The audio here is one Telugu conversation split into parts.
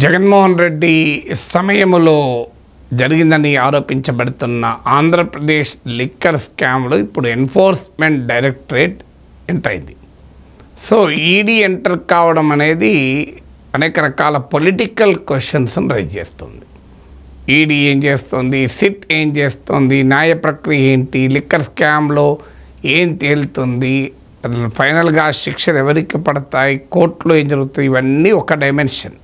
జగన్మోహన్ రెడ్డి సమయంలో జరిగిందని ఆరోపించబడుతున్న ఆంధ్రప్రదేశ్ లిక్కర్ స్కామ్లో ఇప్పుడు ఎన్ఫోర్స్మెంట్ డైరెక్టరేట్ ఎంటర్ అయింది. సో ఈడీ ఎంటర్ కావడం అనేది అనేక రకాల పొలిటికల్ క్వశ్చన్స్ని రైజ్ చేస్తుంది. ఈడీ ఏం చేస్తుంది, సిట్ ఏం చేస్తుంది, న్యాయ ప్రక్రియ ఏంటి, లిక్కర్ స్కామ్లో ఏం తేలుతుంది, ఫైనల్గా శిక్షలు ఎవరికి పడతాయి, కోర్టులో ఏం జరుగుతుంది, ఇవన్నీ ఒక డైమెన్షన్.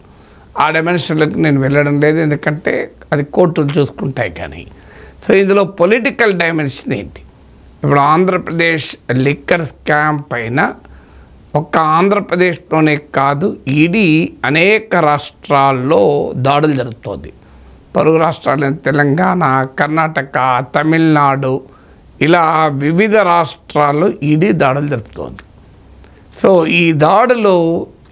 ఆ డైమెన్షన్లోకి నేను వెళ్ళడం లేదు, ఎందుకంటే అది కోర్టులు చూసుకుంటాయి. కానీ సో ఇందులో పొలిటికల్ డైమెన్షన్ ఏంటి, ఇప్పుడు ఆంధ్రప్రదేశ్ లిక్కర్ స్కామ్ పైన ఒక్క ఆంధ్రప్రదేశ్లోనే కాదు, ఈడీ అనేక రాష్ట్రాల్లో దాడులు జరుగుతుంది. పొరుగు రాష్ట్రాలైన తెలంగాణ, కర్ణాటక, తమిళనాడు, ఇలా వివిధ రాష్ట్రాల్లో ఈడీ దాడులు జరుపుతోంది. సో ఈ దాడులు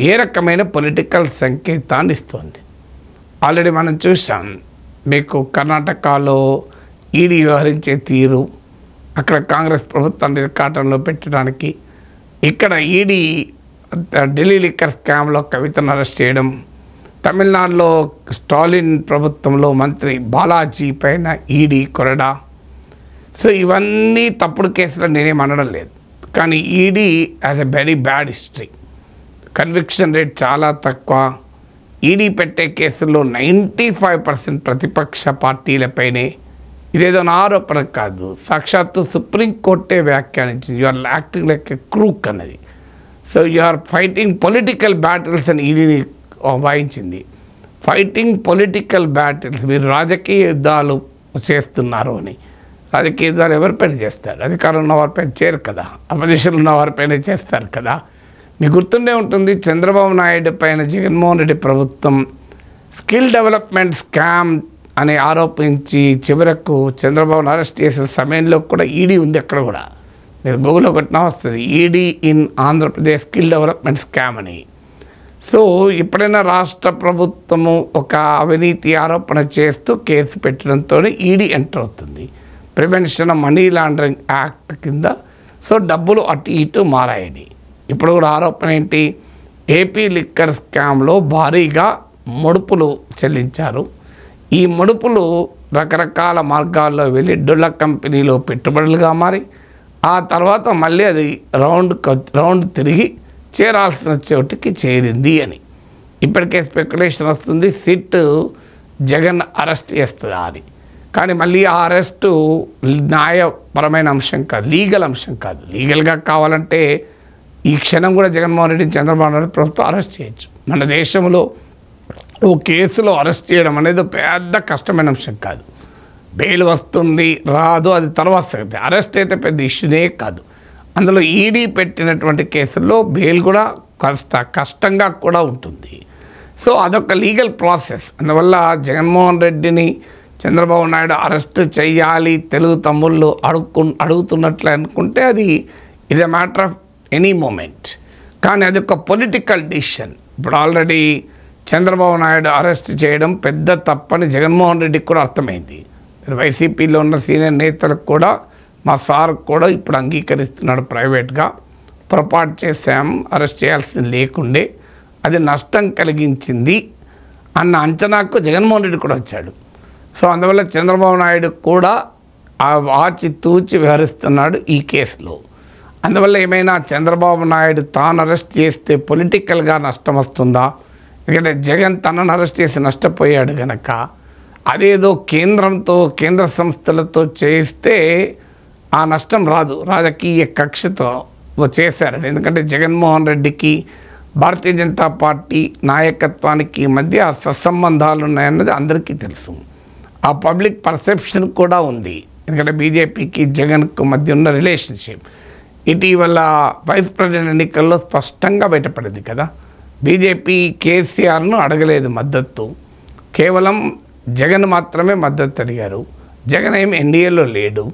ఏ రకమైన పొలిటికల్ సంకేతాన్ని ఇస్తుంది. ఆల్రెడీ మనం చూసాం, మీకు కర్ణాటకలో ఈడీ వ్యవహరించే తీరు, అక్కడ కాంగ్రెస్ ప్రభుత్వాన్ని ఇరకాటంలో పెట్టడానికి, ఇక్కడ ఈడీ ఢిల్లీ లిక్కర్ స్కామ్లో కవితను అరెస్ట్ చేయడం, తమిళనాడులో స్టాలిన్ ప్రభుత్వంలో మంత్రి బాలాజీ పైన ఈడీ కొరడా. సో ఇవన్నీ తప్పుడు కేసులు నేనేం అనడం లేదు, కానీ ED as a very bad history. Conviction rate చాలా తక్కువ. ఈడీ పెట్టే కేసుల్లో 95% ప్రతిపక్ష పార్టీలపైనే. ఇదేదో నా ఆరోపణ కాదు, సాక్షాత్తు సుప్రీంకోర్టే వ్యాఖ్యానించింది, you are acting like a crook అన్నది. So you are fighting political battles అని ఈడీని వాయించింది. ఫైటింగ్ పొలిటికల్ బ్యాటిల్స్, మీరు రాజకీయ యుద్ధాలు చేస్తున్నారు అని. రాజకీయ యుద్ధాలు ఎవరిపైన చేస్తారు? అధికారంలో ఉన్న వారిపైన చేయరు కదా, అపోజిషన్లో ఉన్న వారిపైన చేస్తారు కదా. మీకు గుర్తుండే ఉంటుంది, చంద్రబాబు నాయుడు పైన జగన్మోహన్ రెడ్డి ప్రభుత్వం స్కిల్ డెవలప్మెంట్ స్కామ్ అని ఆరోపించి చివరకు చంద్రబాబును అరెస్ట్ చేసిన సమయంలో కూడా ఈడీ ఉంది. అక్కడ కూడా మీరు గూగుల్లో కొట్టినా వస్తుంది, ED in Andhra Pradesh skill development scam అని. సో ఎప్పుడైనా రాష్ట్ర ప్రభుత్వము ఒక అవినీతి ఆరోపణ చేస్తూ కేసు పెట్టడంతో ఈడీ ఎంటర్ అవుతుంది. Prevention of money laundering act కింద. సో డబ్బులు అటు ఇటు మారాయని. ఇప్పుడు కూడా ఆరోపణ ఏంటి, ఏపీ లిక్కర్ స్కామ్లో భారీగా ముడుపులు చెల్లించారు. ఈ ముడుపులు రకరకాల మార్గాల్లో వెళ్ళి డొల్ల కంపెనీలో పెట్టుబడులుగా మారి ఆ తర్వాత మళ్ళీ అది రౌండ్ తిరిగి చేరాల్సిన చోటుకి చేరింది అని ఇప్పటికే స్పెక్యులేషన్ వస్తుంది. సిట్ జగన్ అరెస్ట్ చేస్తుందా అని. కానీ మళ్ళీ ఆ అరెస్టు న్యాయపరమైన అంశం కాదు, లీగల్ అంశం కాదు. లీగల్గా కావాలంటే ఈ క్షణం కూడా జగన్మోహన్ రెడ్డి, చంద్రబాబు నాయుడు ప్రభుత్వం అరెస్ట్ చేయొచ్చు. మన దేశంలో ఓ కేసులో అరెస్ట్ చేయడం అనేది పెద్ద కష్టమైన అంశం కాదు. బెయిల్ వస్తుంది రాదు అది తర్వాత సంగతి. అరెస్ట్ అయితే పెద్ద ఇష్యూనే కాదు. అందులో ఈడీ పెట్టినటువంటి కేసుల్లో బెయిల్ కూడా కష్టంగా కూడా ఉంటుంది. సో అదొక లీగల్ ప్రాసెస్. అందువల్ల జగన్మోహన్ రెడ్డిని చంద్రబాబు నాయుడు అరెస్ట్ చేయాలి తెలుగు తమ్ముళ్ళు అడుగుతున్నట్లు అనుకుంటే అది it a matter of any moment. కానీ అది ఒక పొలిటికల్ డిసిషన్. ఇప్పుడు ఆల్రెడీ చంద్రబాబు నాయుడు అరెస్ట్ చేయడం పెద్ద తప్పని జగన్మోహన్ రెడ్డికి కూడా అర్థమైంది. వైసీపీలో ఉన్న సీనియర్ నేతలకు కూడా, మా సార్ కూడా ఇప్పుడు అంగీకరిస్తున్నాడు ప్రైవేట్గా, పొరపాటు చేశాం, అరెస్ట్ చేయాల్సింది లేకుండే, అది నష్టం కలిగించింది అన్న అంచనాకు జగన్మోహన్ రెడ్డి కూడా వచ్చాడు. సో అందువల్ల చంద్రబాబు నాయుడు కూడా ఆచి తూచి వ్యవహరిస్తున్నాడు ఈ కేసులో. అందువల్ల ఏమైనా చంద్రబాబు నాయుడు తాను అరెస్ట్ చేస్తే పొలిటికల్గా నష్టం వస్తుందా? ఎందుకంటే జగన్ తనను అరెస్ట్ చేసి నష్టపోయాడు కనుక అదేదో కేంద్ర సంస్థలతో చేస్తే ఆ నష్టం రాదు, రాజకీయ కక్షతో చేశారని. ఎందుకంటే జగన్మోహన్ రెడ్డికి భారతీయ జనతా పార్టీ నాయకత్వానికి మధ్య సత్సంబంధాలు ఉన్నాయన్నది అందరికీ తెలుసు. ఆ పబ్లిక్ పర్సెప్షన్ కూడా ఉంది, ఎందుకంటే బీజేపీకి జగన్కు మధ్య ఉన్న రిలేషన్షిప్ ఇటీవల వైస్ ప్రెసిడెంట్ ఎన్నికల్లో స్పష్టంగా బయటపడింది కదా. బీజేపీ కేసీఆర్ను అడగలేదు మద్దతు, కేవలం జగన్ మాత్రమే మద్దతు అడిగారు. జగన్ ఏమి ఎన్డీఏలో లేడు,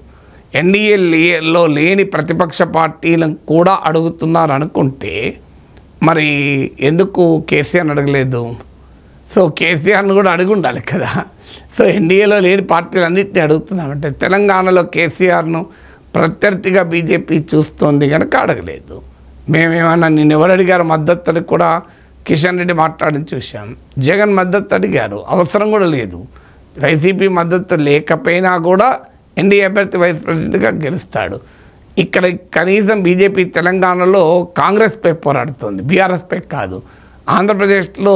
ఎన్డీఏలో లేని ప్రతిపక్ష పార్టీలను కూడా అడుగుతున్నారు అనుకుంటే మరి ఎందుకు కేసీఆర్ని అడగలేదు? సో కేసీఆర్ను కూడా అడిగి ఉండాలి కదా. సో ఎన్డీఏలో లేని పార్టీలు అన్నింటినీ అడుగుతున్నామంటే తెలంగాణలో కేసీఆర్ను ప్రత్యర్థిగా బీజేపీ చూస్తోంది కనుక అడగలేదు. మేమేమన్నా నిన్ను ఎవరు అడిగారు మద్దతుని కూడా కిషన్ రెడ్డి మాట్లాడని చూశాం. జగన్ మద్దతు అడిగారు, అవసరం కూడా లేదు. వైసీపీ మద్దతు లేకపోయినా కూడా ఎన్డీఏ అభ్యర్థి వైస్ ప్రెసిడెంట్గా గెలుస్తాడు. ఇక్కడ కనీసం బీజేపీ తెలంగాణలో కాంగ్రెస్పై పోరాడుతుంది, బీఆర్ఎస్పై కాదు. ఆంధ్రప్రదేశ్లో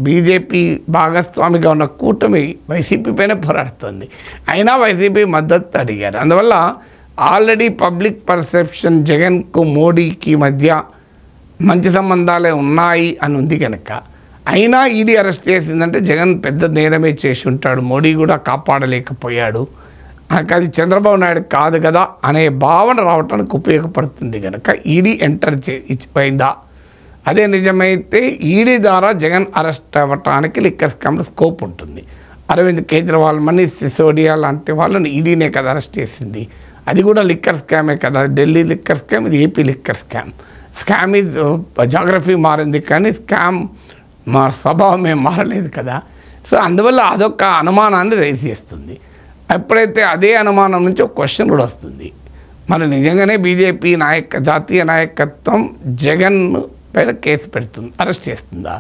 బీజేపీ భాగస్వామిగా ఉన్న కూటమి వైసీపీ పైన పోరాడుతుంది. అయినా వైసీపీ మద్దతు అడిగారు. అందువల్ల ఆల్రెడీ పబ్లిక్ పర్సెప్షన్ జగన్కు మోడీకి మధ్య మంచి సంబంధాలే ఉన్నాయి అని ఉంది కనుక, అయినా ఈడీ అరెస్ట్ చేసిందంటే జగన్ పెద్ద నేరమే చేసి ఉంటాడు, మోడీ కూడా కాపాడలేకపోయాడు, అది చంద్రబాబు నాయుడు కాదు కదా అనే భావన రావడానికి ఉపయోగపడుతుంది కనుక ఈడీ ఎంటర్ ఇచ్చిపోయిందా. అదే నిజమైతే ఈడీ ద్వారా జగన్ అరెస్ట్ అవ్వటానికి లిక్కర్ స్కామ్లో స్కోప్ ఉంటుంది. అరవింద్ కేజ్రీవాల్, మనీష్ సిసోడియా లాంటి వాళ్ళని ఈడీనే కదా అరెస్ట్ చేసింది. అది కూడా లిక్కర్ స్కామే కదా. ఢిల్లీ లిక్కర్ స్కామ్, ఇది AP liquor scam. Scam is geography మారింది కానీ స్కామ్ మా స్వభావం ఏం మారలేదు కదా. సో అందువల్ల అదొక అనుమానాన్ని రైజ్ చేస్తుంది. ఎప్పుడైతే అదే అనుమానం నుంచి ఒక క్వశ్చన్ కూడా వస్తుంది, మరి నిజంగానే బీజేపీ జాతీయ నాయకత్వం జగన్ పైన కేసు పెడుతుంది, అరెస్ట్ చేస్తుందా?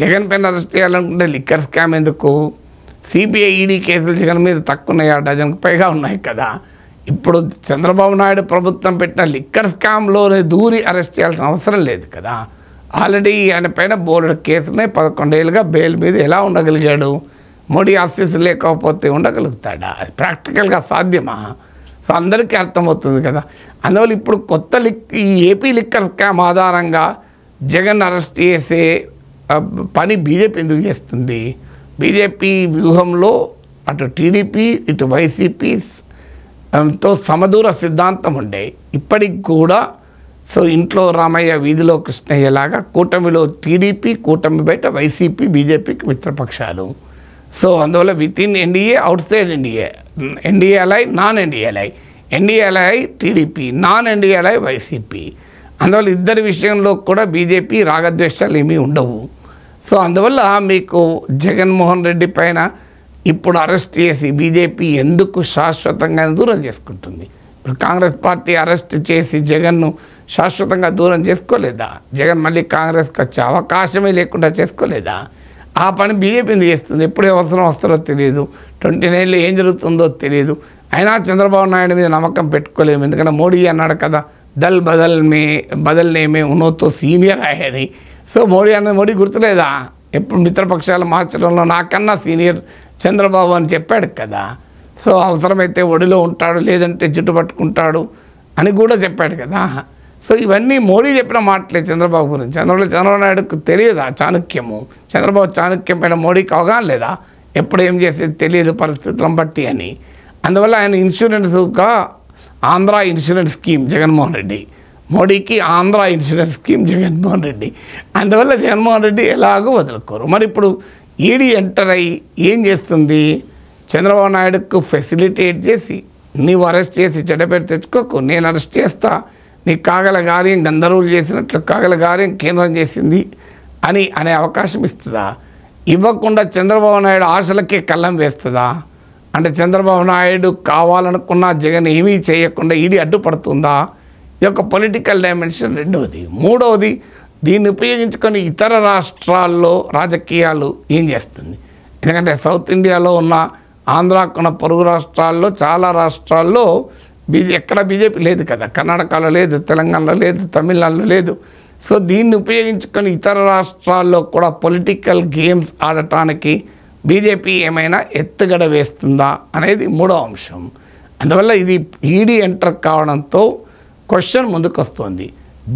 జగన్ పైన అరెస్ట్ చేయాలనుకుంటే లిక్కర్ స్కామ్ ఎందుకు? సిబిఐ ఈడీ కేసులు జగన్ మీద తక్కువ ఉన్నాయి, 6 డజన్కు పైగా ఉన్నాయి కదా. ఇప్పుడు చంద్రబాబు నాయుడు ప్రభుత్వం పెట్టిన లిక్కర్ స్కామ్లోనే దూరి అరెస్ట్ చేయాల్సిన అవసరం లేదు కదా. ఆల్రెడీ ఆయన పైన బోర్డు కేసునే 11 ఏళ్ళుగా బెయిల్ మీద ఎలా ఉండగలిగాడు? మోడీ ఆశీస్సు లేకపోతే ఉండగలుగుతాడా? అది ప్రాక్టికల్గా సాధ్యమా? సో అందరికీ అర్థమవుతుంది కదా. అందువల్ల ఇప్పుడు ఈ ఏపీ లిక్కర్ స్కామ్ ఆధారంగా జగన్ అరెస్ట్ చేసే పని బీజేపీ ఎందుకు చేస్తుంది? బీజేపీ వ్యూహంలో అటు టీడీపీ ఇటు వైసీపీ తో సమదూర సిద్ధాంతం ఉండే ఇప్పటికి కూడా. సో ఇంట్లో రామయ్య వీధిలో కృష్ణయ్యలాగా కూటమిలో టీడీపీ, కూటమి బయట వైసీపీ, బీజేపీకి మిత్రపక్షాలు. సో అందువల్ల with in NDA, outside NDA, NDA ally, non NDA ally, NDA ally TDP, non NDA ally YCP. అందువల్ల ఇద్దరి విషయంలో కూడా బీజేపీ రాగద్వేషాలు ఏమీ ఉండవు. సో అందువల్ల మీకు జగన్మోహన్ రెడ్డి పైన ఇప్పుడు అరెస్ట్ చేసి బీజేపీ ఎందుకు శాశ్వతంగా దూరం చేసుకుంటుంది? ఇప్పుడు కాంగ్రెస్ పార్టీ అరెస్ట్ చేసి జగన్ను శాశ్వతంగా దూరం చేసుకోలేదా? జగన్ మళ్ళీ కాంగ్రెస్కి వచ్చే అవకాశమే లేకుండా చేసుకోలేదా? ఆ పని బీజేపీ ఎందుకు చేస్తుంది? ఎప్పుడు అవసరం వస్తారో తెలియదు, 29 ఏం జరుగుతుందో తెలియదు. అయినా చంద్రబాబు నాయుడు మీద నమ్మకం పెట్టుకోలేము. ఎందుకంటే మోడీ అన్నాడు కదా, దల్ బదల్నే మే ఉన్నతో సీనియర్ అయ్యాని. సో మోడీ గుర్తులేదా? ఎప్పుడు మిత్రపక్షాలు మార్చడంలో నాకన్నా సీనియర్ చంద్రబాబు అని చెప్పాడు కదా. సో అవసరమైతే ఒడిలో ఉంటాడు, లేదంటే జుట్టు పట్టుకుంటాడు అని కూడా చెప్పాడు కదా. సో ఇవన్నీ మోడీ చెప్పిన మాటలే చంద్రబాబు గురించి. చంద్రబాబు నాయుడుకు తెలియదా చాణక్యము? చంద్రబాబు చాణక్యం పైన మోడీకి అవగాహన లేదా? ఎప్పుడు ఏం చేసేది తెలియదు పరిస్థితులను బట్టి అని. అందువల్ల ఆయన ఇన్సూరెన్స్గా ఆంధ్ర ఇన్సూరెన్స్ స్కీమ్ జగన్మోహన్ రెడ్డి, మోడీకి ఆంధ్ర ఇన్సూరెన్స్ స్కీమ్ జగన్మోహన్ రెడ్డి. అందువల్ల జగన్మోహన్ రెడ్డి ఎలాగో వదులుకోరు. మరి ఇప్పుడు ఈడీ ఎంటర్ అయ్యి ఏం చేస్తుంది? చంద్రబాబు నాయుడుకు ఫెసిలిటేట్ చేసి, నీవు అరెస్ట్ చేసి చెడ్డపేరు తెచ్చుకోకు, నేను అరెస్ట్ చేస్తా, నీ కాగల కార్యం గంధర్వులు చేసినట్లు కాగల కార్యం కేంద్రం చేసింది అనే అవకాశం ఇస్తుందా? ఇవ్వకుండా చంద్రబాబు నాయుడు ఆశలకే కళ్ళం వేస్తుందా? అంటే చంద్రబాబు నాయుడు కావాలనుకున్న జగన్ ఏమీ చేయకుండా ఈడీ అడ్డుపడుతుందా? ఇది ఒక పొలిటికల్ డైమెన్షన్. రెండవది. మూడవది, దీన్ని ఉపయోగించుకొని ఇతర రాష్ట్రాల్లో రాజకీయాలు ఏం చేస్తుంది? ఎందుకంటే సౌత్ ఇండియాలో ఉన్న, ఆంధ్రాకున్న పొరుగు రాష్ట్రాల్లో చాలా రాష్ట్రాల్లో ఎక్కడ బీజేపీ లేదు కదా. కర్ణాటకలో లేదు, తెలంగాణలో లేదు, తమిళనాడులో లేదు. సో దీన్ని ఉపయోగించుకొని ఇతర రాష్ట్రాల్లో కూడా పొలిటికల్ గేమ్స్ ఆడటానికి బీజేపీ ఏమైనా ఎత్తుగడ వేస్తుందా అనేది మూడో అంశం. అందువల్ల ఇది ఈడీ ఎంటర్ కావడంతో క్వశ్చన్ ముందుకు వస్తుంది.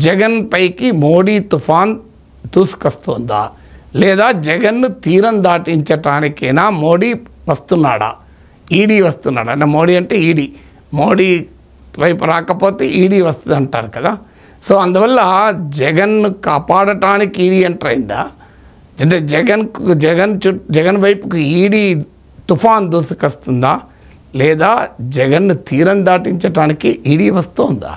జగన్ పైకి మోడీ తుఫాన్ దూసుకొస్తుందా, లేదా జగన్ను తీరం దాటించటానికైనా మోడీ వస్తున్నాడా, ఈడీ వస్తున్నాడా? అంటే మోడీ అంటే ఈడీ, మోడీ వైపు రాకపోతే ఈడీ వస్తుంది అంటారు కదా. సో అందువల్ల జగన్ను కాపాడటానికి ఈడీ ఎంటర్ అయిందా, అంటే జగన్ వైపుకు ఈడీ తుఫాన్ దూసుకొస్తుందా, లేదా జగన్ను తీరం దాటించడానికి ఈడీ వస్తుందా?